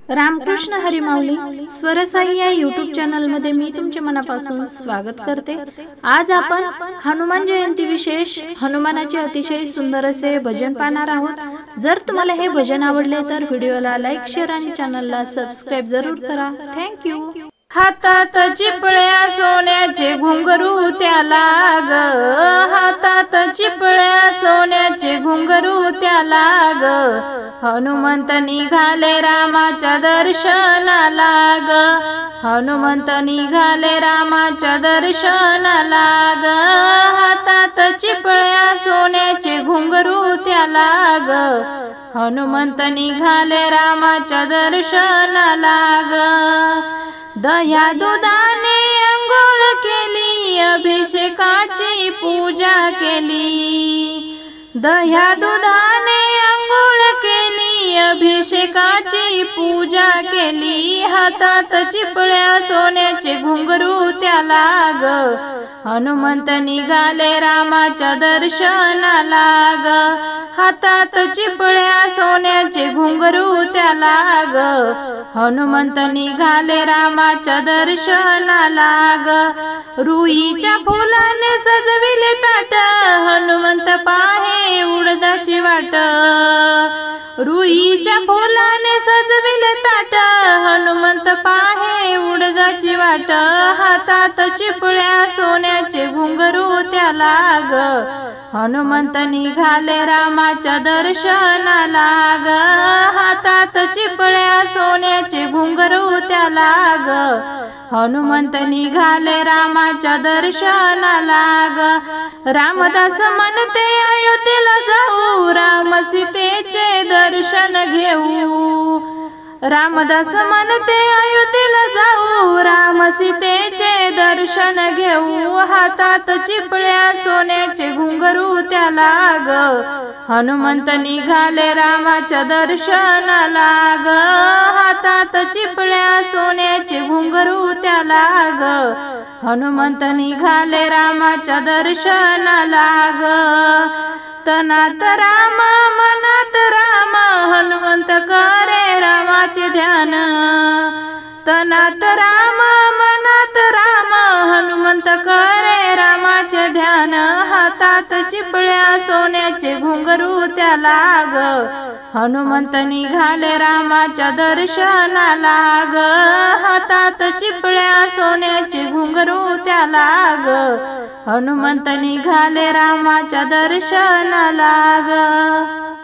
रामकृष्ण हरी माऊली स्वरसाई या YouTube channel मध्ये मी तुमचे मनापासून स्वागत करते। आज आपण हनुमान जयंती विशेष हनुमानाचे अतिशय सुंदर असे भजन पाहणार आहोत। जर तुम्हाला हे भजन आवडले तर व्हिडिओला लाईक शेअर आणि चॅनलला सबस्क्राइब जरूर करा। Thank you. हातात चिपळ्या सोन्याचे घुंगरू त्याला ग, हातात चिपळ्या सोन्याचे घुंगरू त्याला ग, हनुमंत निघाले रामाच्या दर्शनाला ग, हनुमंत निघाले रामाच्या दर्शनाला ग, हातात चिपळ्या सोन्याचे घुंगरू त्याला ग, हनुमंत निघाले रामाच्या दर्शनाला ग। दह्या दुधाने अंघोळ केली, अभिषेकाची पूजा केली, दह्या दुधाने अंघोळ केली, अभिषेकाची पूजा केली, हातात चिपळ्या सोन्याचे घुंगरू त्याला ग, हनुमंत निघाले रामाच्या दर्शनाला ग, हातात चिपळ्या सोन्याचे घुंगरू त्याला ग, हनुमंत निघाले रामाच्या दर्शनाला ग। रुईच्या फुलाने सजविले ताट, हनुमंत पाहे उडदाची वाट, रुईच्या फुलाने सजविले ताट, हनुमंत पाहे उडदाची वाट, हातात चिपळ्या सोन्याचे घुंगरू त्याला ग, हनुमंत निघाले रामाच्या दर्शनाला ग, हातात चिपळ्या सोन्याचे घुंगरू त्याला ग, हनुमंत निघाले रामाच्या दर्शनाला ग। रामदास म्हणते अयोध्येला जाऊ, राम सीतेचे दर्शन घेऊ, रामदास म्हणते अयोध्येला जाऊ, राम सीतेचे दर्शन घेऊ, हातात चिपळ्या सोन्याचे घुंगरू त्याला ग, हनुमंत निघाले रामाच्या दर्शनाला ग, हातात चिपळ्या सोन्याचे घुंगरू त्याला ग, हनुमंत निघाले रामाच्या दर्शनाला ग। तनात राम मनात राम, हनुमंत करे रामाचे ध्यान, तनात राम मनात राम, हनुमंत करे रामाचे ध्यान, हातात चिपळ्या सोन्याचे घुंगरू त्याला ग, हनुमंत निघाले रामाच्या दर्शनाला ग, हातात चिपळ्या सोन्याचे घुंगरू त्याला ग, हनुमंत निघाले रामाच्या दर्शनाला ग।